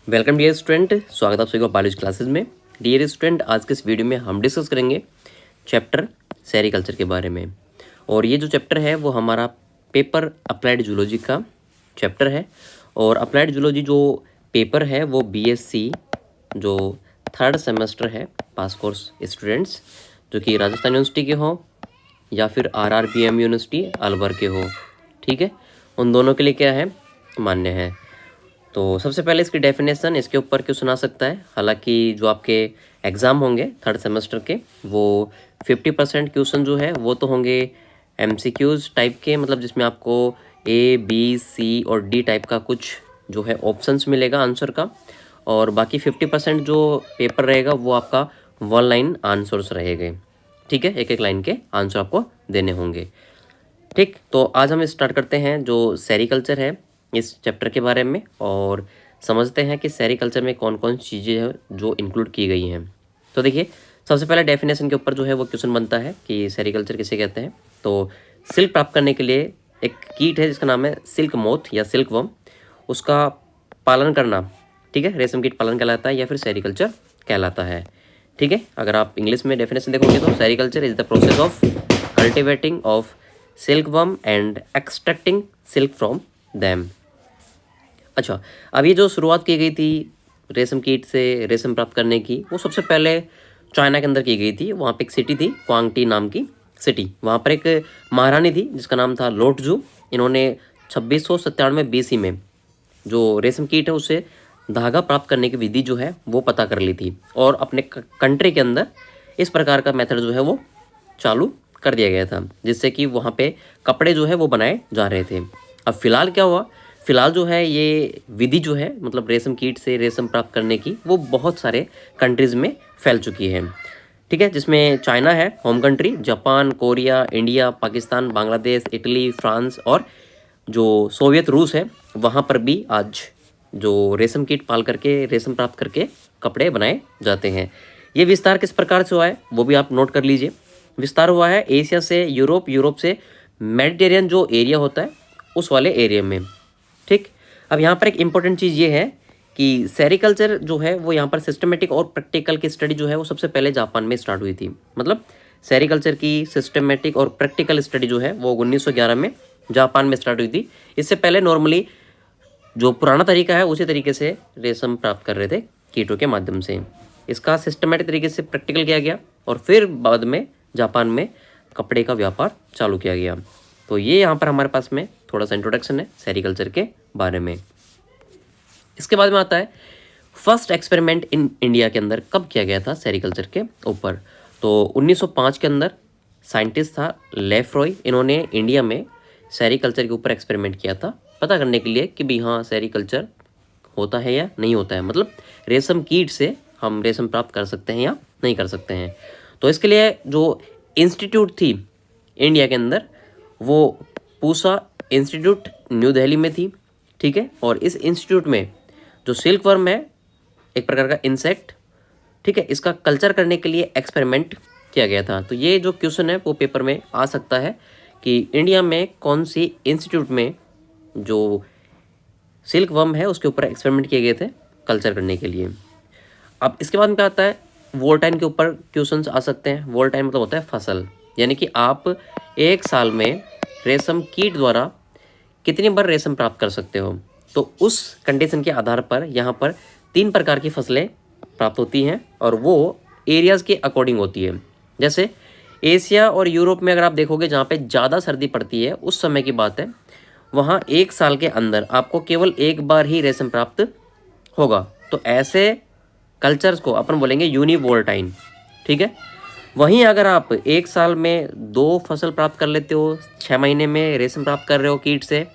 Welcome dear student, स्वागत है आप सभी का बायोलॉजी क्लासेस में। डियर स्टूडेंट, आज के इस वीडियो में हम डिस्कस करेंगे चैप्टर सेरिकल्चर के बारे में। और ये जो चैप्टर है वो हमारा पेपर अप्लाइड जूलॉजी का चैप्टर है। और अप्लाइड जूलॉजी जो पेपर है वो बीएससी जो 3rd सेमेस्टर है, पास कोर्स स्टूडेंट्स जो कि राजस्थान यूनिवर्सिटी के हों या फिर RRBM यूनिवर्सिटी अलवर के हो, ठीक है, उन दोनों के लिए क्या है, मान्य है। तो सबसे पहले इसकी डेफिनेशन, इसके ऊपर क्वेश्चन आ सकता है। हालांकि जो आपके एग्ज़ाम होंगे 3rd सेमेस्टर के वो 50% क्वेश्चन जो है वो तो होंगे MCQs टाइप के, मतलब जिसमें आपको A, B, C और D टाइप का कुछ जो है ऑप्शंस मिलेगा आंसर का। और बाकी 50% जो पेपर रहेगा वो आपका 1 लाइन आंसर्स रहेंगे, ठीक है, एक एक लाइन के आंसर आपको देने होंगे। ठीक, तो आज हम स्टार्ट करते हैं जो सेरिकल्चर है इस चैप्टर के बारे में और समझते हैं कि सेरिकल्चर में कौन कौन चीज़ें हैं जो इंक्लूड की गई हैं। तो देखिए, सबसे पहले डेफिनेशन के ऊपर जो है वो क्वेश्चन बनता है कि सेरिकल्चर किसे कहते हैं। तो सिल्क प्राप्त करने के लिए एक कीट है जिसका नाम है सिल्क मोथ या सिल्क वर्म, उसका पालन करना, ठीक है, रेशम कीट पालन कहलाता है या फिर सेरिकल्चर कहलाता है, ठीक है। अगर आप इंग्लिश में डेफिनेशन देखोगे तो sericulture is the process of cultivating of silkworm and extracting silk from them. अच्छा, अब ये जो शुरुआत की गई थी रेशम कीट से रेशम प्राप्त करने की, वो सबसे पहले चाइना के अंदर की गई थी। वहाँ पे एक सिटी थी क्वांगटी नाम की सिटी, वहाँ पर एक महारानी थी जिसका नाम था लोटजू। इन्होंने 2697 BC में जो रेशम कीट है उससे धागा प्राप्त करने की विधि जो है वो पता कर ली थी और अपने कंट्री के अंदर इस प्रकार का मेथड जो है वो चालू कर दिया गया था, जिससे कि वहाँ पे कपड़े जो है वो बनाए जा रहे थे। अब फिलहाल क्या हुआ, फिलहाल जो है ये विधि जो है मतलब रेशम कीट से रेशम प्राप्त करने की वो बहुत सारे कंट्रीज़ में फैल चुकी है, ठीक है, जिसमें चाइना है home country, Japan, Korea, India, Pakistan, Bangladesh, Italy, France और जो सोवियत रूस है वहाँ पर भी आज जो रेशम कीट पाल करके रेशम प्राप्त करके कपड़े बनाए जाते हैं। ये विस्तार किस प्रकार से हुआ है वो भी आप नोट कर लीजिए। विस्तार हुआ है एशिया से यूरोप, यूरोप से मेडिटेरियन जो एरिया होता है उस वाले एरिया में, ठीक। अब यहाँ पर एक इम्पॉर्टेंट चीज़ ये है कि सेरिकल्चर जो है वो यहाँ पर सिस्टमेटिक और प्रैक्टिकल की स्टडी जो है वो सबसे पहले जापान में स्टार्ट हुई थी। मतलब सेरिकल्चर की सिस्टमेटिक और प्रैक्टिकल स्टडी जो है वो 1911 में जापान में स्टार्ट हुई थी। इससे पहले नॉर्मली जो पुराना तरीका है उसी तरीके से रेशम प्राप्त कर रहे थे कीटों के माध्यम से। इसका सिस्टमेटिक तरीके से प्रैक्टिकल किया गया और फिर बाद में जापान में कपड़े का व्यापार चालू किया गया। तो ये यहाँ पर हमारे पास में थोड़ा सा इंट्रोडक्शन है सेरिकल्चर के बारे में। इसके बाद में आता है फर्स्ट एक्सपेरिमेंट इन इंडिया के अंदर कब किया गया था सेरिकल्चर के ऊपर। तो 1905 के अंदर साइंटिस्ट था लेफ्रॉय, इन्होंने इंडिया में सेरिकल्चर के ऊपर एक्सपेरिमेंट किया था पता करने के लिए कि भी हाँ सेरिकल्चर होता है या नहीं होता है, मतलब रेशम कीट से हम रेशम प्राप्त कर सकते हैं या नहीं कर सकते हैं। तो इसके लिए जो इंस्टीट्यूट थी इंडिया के अंदर वो पूसा इंस्टीट्यूट न्यू दिल्ली में थी, ठीक है। और इस इंस्टीट्यूट में जो सिल्क वर्म है एक प्रकार का इंसेक्ट, ठीक है, इसका कल्चर करने के लिए एक्सपेरिमेंट किया गया था। तो ये जो क्वेश्चन है वो पेपर में आ सकता है कि इंडिया में कौन सी इंस्टीट्यूट में जो सिल्क वर्म है उसके ऊपर एक्सपेरिमेंट किए गए थे कल्चर करने के लिए। अब इसके बाद में क्या आता है, वोल्टाइन के ऊपर क्वेश्चंस आ सकते हैं। वोल्टाइन मतलब होता है फसल, यानी कि आप एक साल में रेशम कीट द्वारा कितनी बार रेशम प्राप्त कर सकते हो। तो उस कंडीशन के आधार पर यहाँ पर 3 प्रकार की फसलें प्राप्त होती हैं और वो एरियाज़ के अकॉर्डिंग होती है। जैसे एशिया और यूरोप में अगर आप देखोगे जहाँ पे ज़्यादा सर्दी पड़ती है उस समय की बात है, वहाँ एक साल के अंदर आपको केवल एक बार ही रेशम प्राप्त होगा। तो ऐसे कल्चर्स को अपन बोलेंगे यूनिवोल्टाइन, ठीक है। वहीं अगर आप एक साल में 2 फसल प्राप्त कर लेते हो, 6 महीने में रेशम प्राप्त कर रहे हो कीट से,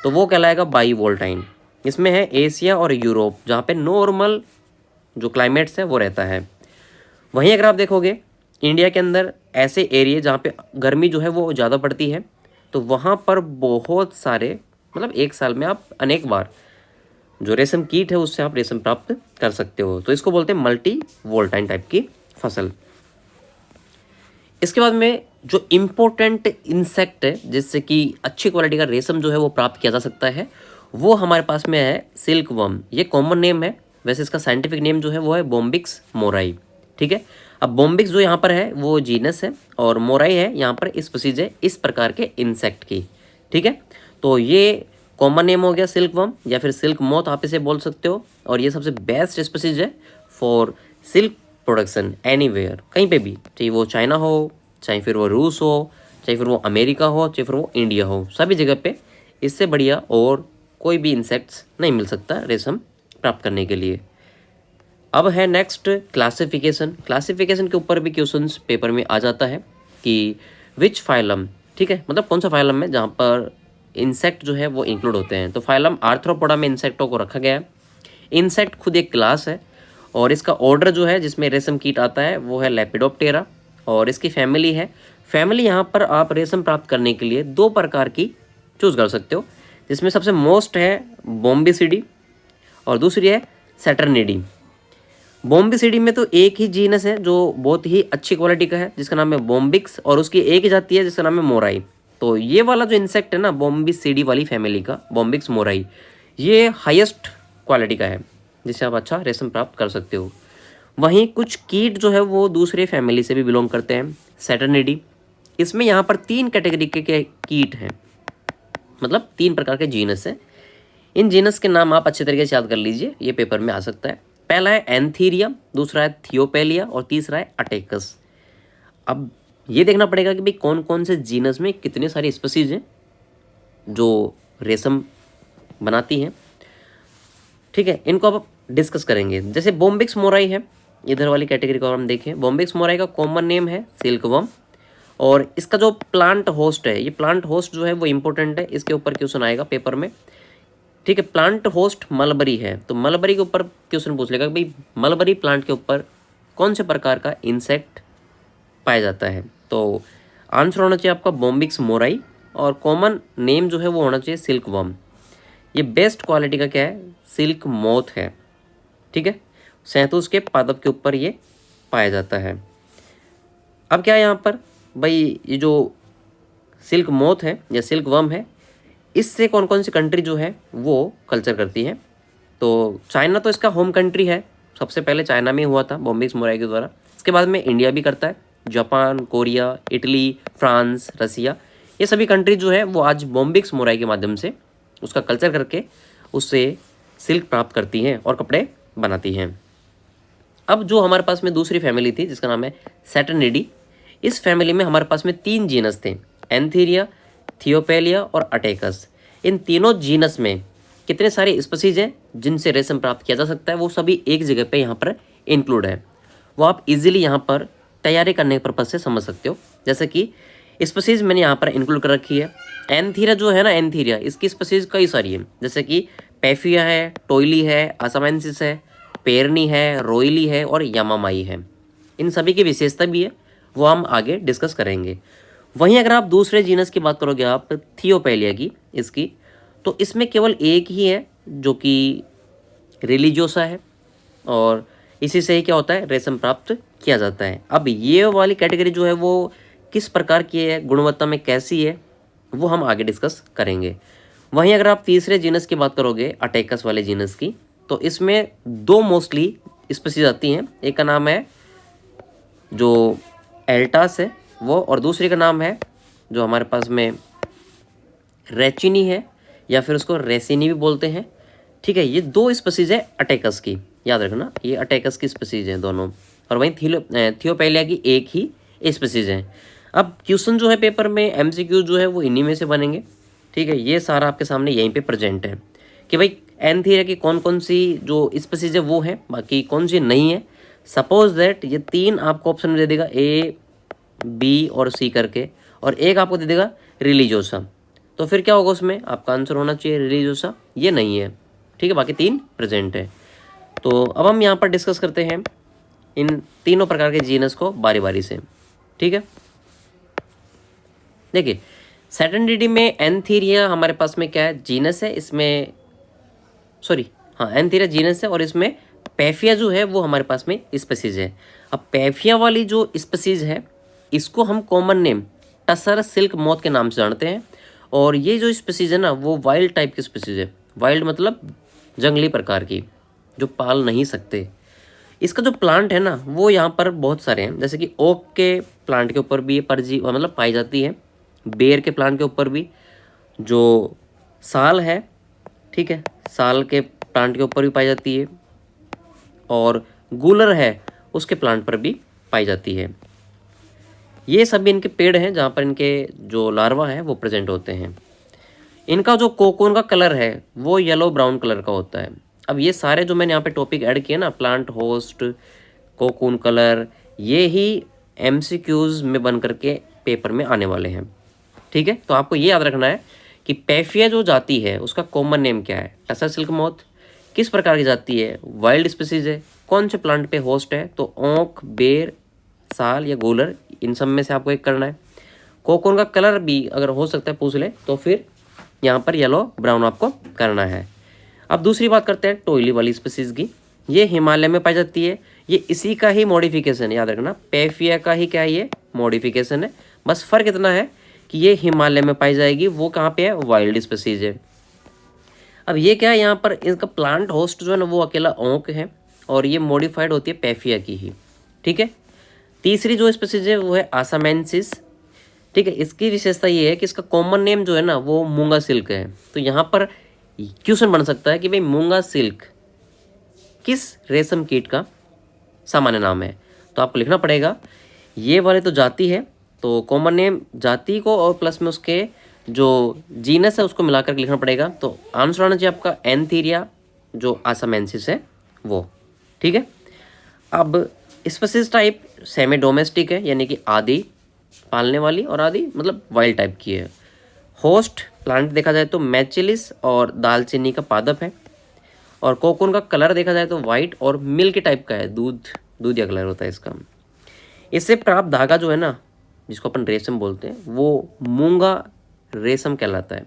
तो वो कहलाएगा बाईवोल्टाइन। इसमें है एशिया और यूरोप जहाँ पे नॉर्मल जो क्लाइमेट्स है वो रहता है। वहीं अगर आप देखोगे इंडिया के अंदर ऐसे एरिया जहाँ पे गर्मी जो है वो ज़्यादा पड़ती है, तो वहाँ पर बहुत सारे मतलब एक साल में आप अनेक बार जो रेशम कीट है उससे आप रेशम प्राप्त कर सकते हो। तो इसको बोलते हैं मल्टी वोल्टाइन टाइप की फसल। इसके बाद में जो इम्पोर्टेंट इंसेक्ट है जिससे कि अच्छी क्वालिटी का रेशम जो है वो प्राप्त किया जा सकता है वो हमारे पास में है सिल्क वर्म। ये कॉमन नेम है वैसे इसका साइंटिफिक नेम जो है वो है बॉम्बिक्स मोराई, ठीक है। अब बॉम्बिक्स जो यहाँ पर है वो जीनस है और मोराई है यहाँ पर स्पीसीज है इस प्रकार के इंसेक्ट की, ठीक है। तो ये कॉमन नेम हो गया सिल्क वर्म या फिर सिल्क मोथ आप इसे बोल सकते हो, और ये सबसे बेस्ट स्पीसीज है फॉर सिल्क प्रोडक्शन एनीवेयर, कहीं पे भी, चाहे वो चाइना हो, चाहे फिर वो रूस हो, चाहे फिर वो अमेरिका हो, चाहे फिर वो इंडिया हो, सभी जगह पे इससे बढ़िया और कोई भी इंसेक्ट्स नहीं मिल सकता रेशम प्राप्त करने के लिए। अब है नेक्स्ट क्लासिफिकेशन। क्लासिफिकेशन के ऊपर भी क्वेश्चंस पेपर में आ जाता है कि विच फाइलम, ठीक है, मतलब कौन सा फाइलम है जहाँ पर इंसेक्ट जो है वो इंक्लूड होते हैं। तो फाइलम आर्थ्रोपोडा में इंसेक्टों को रखा गया है। इंसेक्ट खुद एक क्लास है और इसका ऑर्डर जो है जिसमें रेशम कीट आता है वो है लेपिडोप्टेरा, और इसकी फैमिली है। फैमिली यहाँ पर आप रेशम प्राप्त करने के लिए 2 प्रकार की चूज़ कर सकते हो, जिसमें सबसे मोस्ट है बॉम्बिसिडी और दूसरी है सैटर्निडी। बॉम्बिसिडी में तो एक ही जीनस है जो बहुत ही अच्छी क्वालिटी का है जिसका नाम है बॉम्बिक्स, और उसकी एक ही जाति है जिसका नाम है मोराई। तो ये वाला जो इंसेक्ट है ना बॉम्बिसिडी वाली फैमिली का बॉम्बिक्स मोराई, ये हाईएस्ट क्वालिटी का है जिससे आप अच्छा रेशम प्राप्त कर सकते हो। वहीं कुछ कीट जो है वो दूसरे फैमिली से भी बिलोंग करते हैं, सैटर्निडी। इसमें यहाँ पर 3 कैटेगरी के कीट हैं, मतलब 3 प्रकार के जीनस हैं। इन जीनस के नाम आप अच्छे तरीके से याद कर लीजिए, ये पेपर में आ सकता है। पहला है एंथीरिया, दूसरा है थियोपेलिया और तीसरा है अटेकस। अब ये देखना पड़ेगा कि भाई कौन कौन से जीनस में कितने सारी स्पीसीज हैं जो रेशम बनाती हैं, ठीक है। इनको अब डिस्कस करेंगे। जैसे बॉम्बिक्स मोराई है, इधर वाली कैटेगरी को हम देखें, बॉम्बिक्स मोराई का कॉमन नेम है सिल्क वर्म, और इसका जो प्लांट होस्ट है, ये प्लांट होस्ट जो है वो इंपॉर्टेंट है, इसके ऊपर क्वेश्चन आएगा पेपर में, ठीक है। प्लांट होस्ट मलबरी है, तो मलबरी के ऊपर क्वेश्चन पूछ लेगा भाई मलबरी प्लांट के ऊपर कौन से प्रकार का इंसेक्ट पाया जाता है। तो आंसर होना चाहिए आपका बॉम्बिक्स मोराई, और कॉमन नेम जो है वो होना चाहिए सिल्क वर्म। ये बेस्ट क्वालिटी का क्या है, सिल्क मोथ है, ठीक है। शहतूश के पादप के ऊपर ये पाया जाता है। अब क्या है यहाँ पर भाई, ये जो सिल्क मोथ है या सिल्क वर्म है, इससे कौन कौन सी कंट्री जो है वो कल्चर करती है। तो चाइना तो इसका होम कंट्री है, सबसे पहले चाइना में हुआ था बॉम्बिक्स मोराई के द्वारा। इसके बाद में इंडिया भी करता है, जापान, कोरिया, इटली, फ्रांस, रसिया, ये सभी कंट्री जो है वो आज बॉम्बिक्स मोराई के माध्यम से उसका कल्चर करके उससे सिल्क प्राप्त करती हैं और कपड़े बनाती हैं। अब जो हमारे पास में दूसरी फैमिली थी जिसका नाम है सैटर्निडी, इस फैमिली में हमारे पास में 3 जीनस थे, एंथीरिया, थियोपेलिया और अटेकस। इन तीनों जीनस में कितने सारे स्पीसीज हैं जिनसे रेशम प्राप्त किया जा सकता है, वो सभी एक जगह पे यहाँ पर इंक्लूड है। वो आप इजीली यहाँ पर तैयारी करने के पर्पज से समझ सकते हो। जैसे कि स्पीसीज मैंने यहाँ पर इंक्लूड कर रखी है। एंथीरिया जो है ना, एंथीरिया, इसकी स्पीसीज कई सारी है, जैसे कि पैफिया है, टोइली है, असामेंसिस है, पेरनी है, रोइली है और यामामाई है। इन सभी की विशेषता भी है, वो हम आगे डिस्कस करेंगे। वहीं अगर आप दूसरे जीनस की बात करोगे आप थियोपेलिया की, इसकी, तो इसमें केवल एक ही है जो कि रिलीजियोसा है, और इसी से ही क्या होता है, रेशम प्राप्त किया जाता है। अब ये वाली कैटेगरी जो है वो किस प्रकार की है, गुणवत्ता में कैसी है, वो हम आगे डिस्कस करेंगे। वहीं अगर आप तीसरे जीनस की बात करोगे, अटेकस वाले जीनस की, तो इसमें 2 मोस्टली स्पीसीज आती हैं। एक का नाम है जो एल्टास है वो, और दूसरे का नाम है जो हमारे पास में रेचिनी है, या फिर उसको रेसिनी भी बोलते हैं, ठीक है। ये 2 स्पीसीज है अटेकस की, याद रखना, ये अटेकस की स्पीसीज हैं दोनों। और वहीं थियोपेलिया की एक ही स्पीसीज है। अब क्वेश्चन जो है पेपर में एमसीक्यू जो है वो इन्हीं में से बनेंगे, ठीक है। ये सारा आपके सामने यहीं पे प्रेजेंट है कि भाई एंथीरिया की कौन कौन सी जो स्पीसीज है वो है, बाकी कौन सी नहीं है। सपोज दैट ये 3 आपको ऑप्शन में दे देगा, ए, बी और सी करके, और एक आपको दे देगा रिलीजियोसा, तो फिर क्या होगा उसमें, आपका आंसर होना चाहिए रिलीजियोसा, ये नहीं है, ठीक है। बाकी 3 प्रेजेंट है। तो अब हम यहाँ पर डिस्कस करते हैं इन तीनों प्रकार के जीनस को बारी बारी से, ठीक है। देखिए सैटर्निडी में एंथीरिया हमारे पास में क्या है, जीनस है, इसमें एंथीरिया जीनस है, और इसमें पैफिया जो है वो हमारे पास में स्पीसीज है। अब पैफिया वाली जो स्पीसीज है इसको हम common name tussar silk moth के नाम से जानते हैं, और ये जो स्पीसीज है ना वो वाइल्ड टाइप की स्पीसीज है। वाइल्ड मतलब जंगली प्रकार की, जो पाल नहीं सकते। इसका जो प्लांट है ना वो यहाँ पर बहुत सारे हैं, जैसे कि ओक के प्लांट के ऊपर भी ये परजीवी मतलब पाई जाती है, बेर के प्लांट के ऊपर भी, जो साल है, ठीक है, साल के प्लांट के ऊपर भी पाई जाती है, और गूलर है उसके प्लांट पर भी पाई जाती है। ये सभी इनके पेड़ हैं जहाँ पर इनके जो लार्वा है वो प्रेजेंट होते हैं। इनका जो कोकून का कलर है वो येलो ब्राउन कलर का होता है। अब ये सारे जो मैंने यहाँ पे टॉपिक ऐड किए ना, प्लांट होस्ट, कोकून कलर, ये ही एमसीक्यूज में बन करके पेपर में आने वाले हैं, ठीक है। तो आपको ये याद रखना है कि पैफिया जो जाति है उसका कॉमन नेम क्या है, टसर सिल्क मॉथ, किस प्रकार की जाति है, वाइल्ड स्पीसीज है, कौन से प्लांट पे होस्ट है, तो ओक, बेर, साल या गोलर, इन सब में से आपको एक करना है। कोकून का कलर भी अगर हो सकता है पूछ ले तो फिर यहाँ पर येलो ब्राउन आपको करना है। अब दूसरी बात करते हैं टोइली वाली स्पीसीज की। ये हिमालय में पाई जाती है, ये इसी का ही मॉडिफिकेशन है, याद रखना पैफिया का ही क्या है ये मॉडिफिकेशन है। बस फर्क इतना है कि ये हिमालय में पाई जाएगी, वो कहाँ पे है, वाइल्ड स्पीसीज है। अब ये क्या है, यहाँ पर इसका प्लांट होस्ट जो है ना वो अकेला ओक है, और ये मॉडिफाइड होती है पैफिया की ही, ठीक है। तीसरी जो स्पीसीज है वो है आसामेंसिस, ठीक है। इसकी विशेषता ये है कि इसका कॉमन नेम जो है ना वो मूंगा सिल्क है। तो यहाँ पर क्वेश्चन बन सकता है कि भाई मूंगा सिल्क किस रेशम कीट का सामान्य नाम है, तो आपको लिखना पड़ेगा ये वाले तो जाति है, तो कॉमन नेम जाति को और प्लस में उसके जो जीनस है उसको मिलाकर लिखना पड़ेगा। तो आंसर आना चाहिए आपका एंथीरिया जो आसामेंसिस है वो, ठीक है। अब स्पीसीज टाइप सेमी डोमेस्टिक है, यानी कि आदि पालने वाली, और आदि मतलब वाइल्ड टाइप की है। होस्ट प्लांट देखा जाए तो मैचिलिस और दालचीनी का पादप है, और कोकून का कलर देखा जाए तो वाइट और मिल्क टाइप का है, दूधिया कलर होता है इसका। इससे प्राप्त धागा जो है ना जिसको अपन रेशम बोलते हैं वो मूंगा रेशम कहलाता है।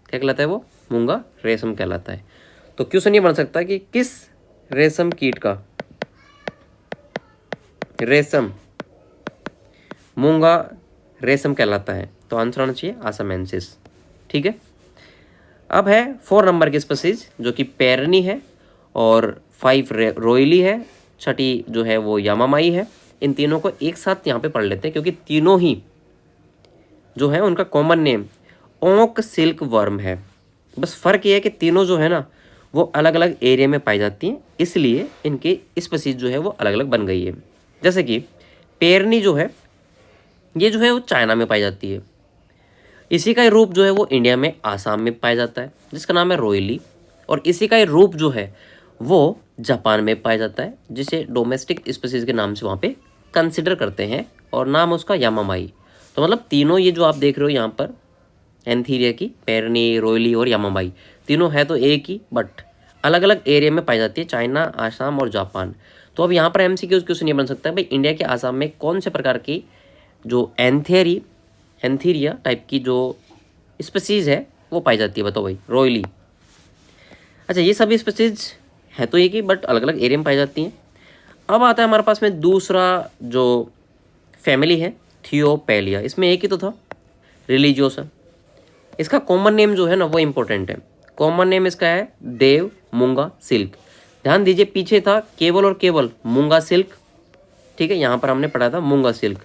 क्या कहलाता है वो, मूंगा रेशम कहलाता है। तो क्वेश्चन ये बन सकता है कि किस रेशम कीट का रेशम मूंगा रेशम कहलाता है, तो आंसर आना चाहिए आसामेंसिस, ठीक है। अब है 4 नंबर की स्पीसीज जो कि पैरनी है, और 5 रोयली है, छठी जो है वो यामामाई है। इन तीनों को एक साथ यहाँ पे पढ़ लेते हैं क्योंकि तीनों ही जो है उनका common name oak silk worm है। बस फर्क ये है कि तीनों जो है ना वो अलग अलग एरिया में पाई जाती हैं, इसलिए इनकी स्पीसीज जो है वो अलग अलग बन गई है। जैसे कि पैरनी जो है ये जो है वो चाइना में पाई जाती है। इसी का ही रूप जो है वो इंडिया में आसाम में पाया जाता है जिसका नाम है रोयली, और इसी का ही रूप जो है वो जापान में पाया जाता है जिसे डोमेस्टिक स्पीसीज के नाम से वहाँ पे कंसिडर करते हैं, और नाम उसका यामामाई। तो मतलब तीनों ये जो आप देख रहे हो यहाँ पर एंथीरिया की, पैरनी, रोयली और यामामाई, तीनों है तो एक ही बट अलग अलग एरिया में पाई जाती है, चाइना, आसाम और जापान। तो अब यहाँ पर एमसीक्यू क्वेश्चन ये बन सकता है भाई इंडिया के आसाम में कौन से प्रकार की जो एंथीरिया टाइप की जो स्पीसीज है वो पाई जाती है, बताओ भाई, रोयली। अच्छा, ये सभी स्पीसीज है तो एक ही बट अलग अलग एरिया में पाई जाती हैं। अब आता है हमारे पास में दूसरा जो फैमिली है थियोपेलिया, इसमें एक ही तो था रिलीजियोसा। इसका कॉमन नेम जो है ना वो इम्पोर्टेंट है, कॉमन नेम इसका है देव मूंगा सिल्क। ध्यान दीजिए पीछे था केवल और केवल मूंगा सिल्क, ठीक है, यहाँ पर हमने पढ़ा था मूंगा सिल्क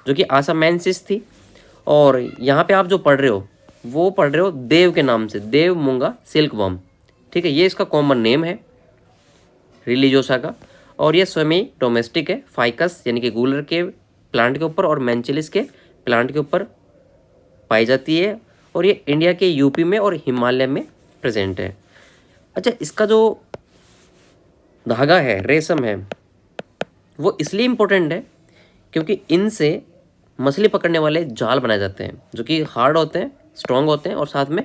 जो कि आसामेंसिस थी, और यहाँ पे आप जो पढ़ रहे हो वो पढ़ रहे हो देव के नाम से, देव मूंगा सिल्क वर्म, ठीक है। ये इसका कॉमन नेम है रिलीजियोसा का, और ये सेमी डोमेस्टिक है, फाइकस यानी कि गूलर के प्लांट के ऊपर और मैंचिलिस के प्लांट के ऊपर पाई जाती है, और ये इंडिया के यूपी में और हिमालय में प्रेजेंट है। अच्छा, इसका जो धागा है, रेशम है, वो इसलिए इम्पोर्टेंट है क्योंकि इनसे मछली पकड़ने वाले जाल बनाए जाते हैं जो कि हार्ड होते हैं, स्ट्रॉन्ग होते हैं, और साथ में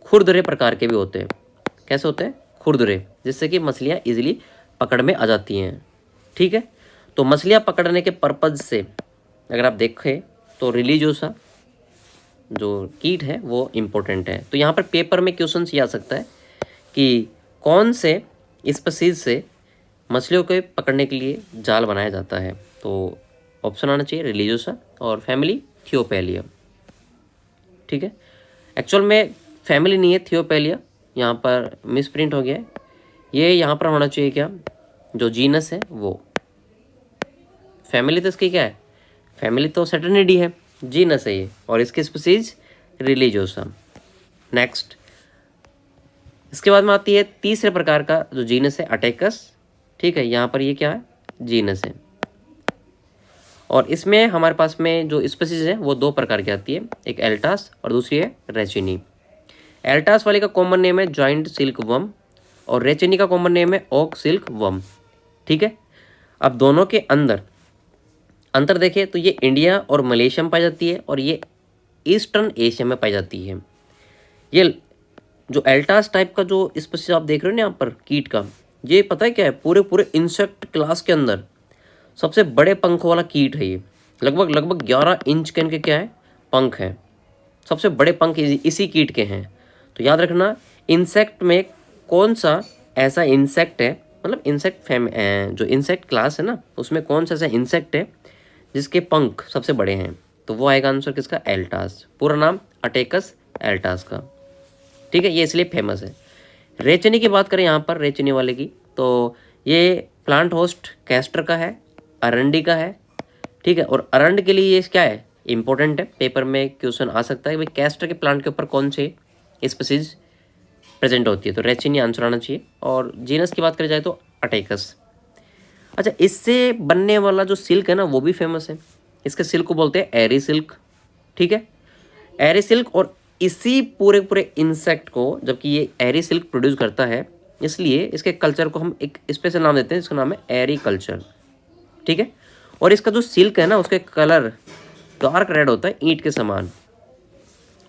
खुरदरे प्रकार के भी होते हैं। कैसे होते हैं, खुरदरे, जिससे कि मछलियाँ इजीली पकड़ में आ जाती हैं, ठीक है। तो मछलियाँ पकड़ने के पर्पज़ से अगर आप देखें तो रिलीजियोसा जो कीट है वो इम्पोर्टेंट है। तो यहाँ पर पेपर में क्वेश्चन ये आ सकता है कि कौन से स्पीसीज से मछलियों को पकड़ने के लिए जाल बनाया जाता है, तो ऑप्शन आना चाहिए रिलीजियोसा, और फैमिली थियोपेलिया, ठीक है। एक्चुअल में फैमिली नहीं है थियोपेलिया, यहाँ पर मिस प्रिंट हो गया है, ये यहाँ पर होना चाहिए क्या, जो जीनस है वो, फैमिली तो इसकी क्या है, फैमिली तो सेटर्निडी है, जीनस है ये, और इसकी स्पीसीज रिलीजियोसा। नेक्स्ट, इसके बाद में आती है तीसरे प्रकार का जो जीनस है अटेकस। ठीक है, यहाँ पर ये क्या है, जीनस है, और इसमें हमारे पास में जो स्पीसीज है वो दो प्रकार की आती है, एक एल्टास और दूसरी है रेचिनी। एल्टास वाली का कॉमन नेम है जॉइंट सिल्क वर्म, और रेचिनी का कॉमन नेम है ओक सिल्क वर्म। ठीक है, अब दोनों के अंदर अंतर देखें तो ये इंडिया और मलेशिया में पाई जाती है, और ये ईस्टर्न एशिया में पाई जाती है। ये जो एल्टास टाइप का जो स्पीसीज आप देख रहे हो ना यहाँ पर कीट का, ये पता है क्या है, पूरे पूरे इंसेक्ट क्लास के अंदर सबसे बड़े पंखों वाला कीट है ये। लगभग 11 इंच के इनके क्या है, पंख हैं, सबसे बड़े पंख इसी कीट के हैं। तो याद रखना, इंसेक्ट में कौन सा ऐसा इंसेक्ट है, मतलब इंसेक्ट जो इंसेक्ट क्लास है ना, उसमें कौन सा ऐसा इंसेक्ट है जिसके पंख सबसे बड़े हैं, तो वो आएगा आंसर किसका, एल्टास। पूरा नाम अटेकस एल्टास का। ठीक है, ये इसलिए फेमस है। रेचनी की बात करें यहाँ पर, रेचनी वाले की, तो ये प्लांट होस्ट कैस्टर का है, अरंडी का है। ठीक है, और अरंड के लिए ये क्या है, इंपॉर्टेंट है, पेपर में क्वेश्चन आ सकता है भाई कैस्टर के प्लांट के ऊपर कौन से स्पीसीज प्रेजेंट होती है, तो रेचनी आंसर आना चाहिए। और जीनस की बात करी जाए तो अटेकस। अच्छा, इससे बनने वाला जो सिल्क है ना वो भी फेमस है, इसके सिल्क को बोलते हैं एरी सिल्क। ठीक है, एरी सिल्क, और इसी पूरे पूरे इंसेक्ट को जबकि ये एरी सिल्क प्रोड्यूस करता है, इसलिए इसके कल्चर को हम एक स्पेशल नाम देते हैं जिसका नाम है एरी कल्चर। ठीक है, और इसका जो सिल्क है ना उसके कलर डार्क रेड होता है ईंट के समान,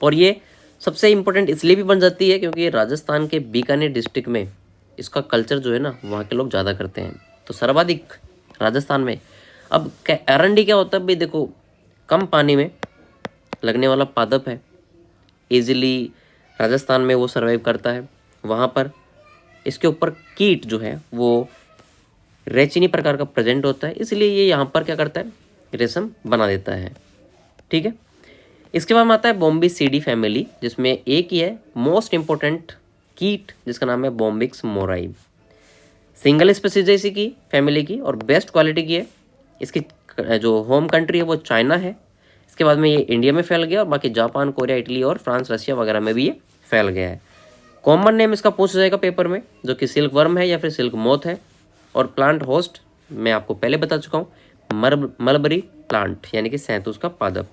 और ये सबसे इम्पोर्टेंट इसलिए भी बन जाती है क्योंकि राजस्थान के बीकानेर डिस्ट्रिक्ट में इसका कल्चर जो है ना वहाँ के लोग ज़्यादा करते हैं, तो सर्वाधिक राजस्थान में। अब अरंडी क्या होता है भाई, देखो कम पानी में लगने वाला पादप है, इजीली राजस्थान में वो सर्वाइव करता है। वहाँ पर इसके ऊपर कीट जो है वो रेचिनी प्रकार का प्रेजेंट होता है, इसलिए ये यहाँ पर क्या करता है, रेशम बना देता है। ठीक है, इसके बाद में आता है बॉम्बिसीडी फैमिली, जिसमें एक ही है मोस्ट इम्पोर्टेंट कीट जिसका नाम है बॉम्बिक्स मोराई। सिंगल स्पीसीज है इसी की फैमिली की, और बेस्ट क्वालिटी की है। इसकी जो होम कंट्री है वो चाइना है, इसके बाद में ये इंडिया में फैल गया, और बाकी जापान, कोरिया, इटली और फ्रांस, रशिया वगैरह में भी ये फैल गया है। कॉमन नेम इसका पूछा जाएगा पेपर में, जो कि सिल्क वर्म है या फिर सिल्क मोथ है। और प्लांट होस्ट मैं आपको पहले बता चुका हूँ, मलबरी प्लांट यानी कि शहतूत का पादप।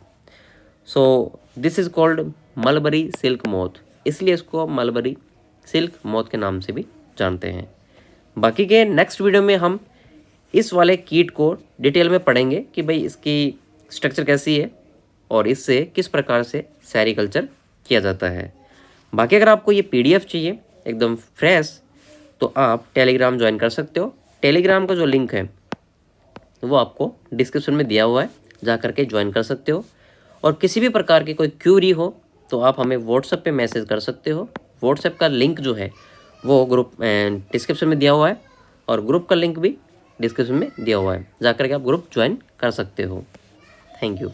So this is called mulberry silk moth, इसलिए इसको मलबरी सिल्क मोथ के नाम से भी जानते हैं। बाकी के नेक्स्ट वीडियो में हम इस वाले कीट को डिटेल में पढ़ेंगे कि भाई इसकी स्ट्रक्चर कैसी है और इससे किस प्रकार से सेरीकल्चर किया जाता है। बाकी अगर आपको ये PDF चाहिए एकदम फ्रेश, तो आप टेलीग्राम ज्वाइन कर सकते हो। टेलीग्राम का जो लिंक है वो आपको डिस्क्रिप्शन में दिया हुआ है, जा करके ज्वाइन कर सकते हो। और किसी भी प्रकार की कोई क्यूरी हो तो आप हमें व्हाट्सएप पे मैसेज कर सकते हो। व्हाट्सएप का लिंक जो है वो ग्रुप डिस्क्रिप्शन में दिया हुआ है, और ग्रुप का लिंक भी डिस्क्रिप्शन में दिया हुआ है, जा करके आप ग्रुप ज्वाइन कर सकते हो। Thank you.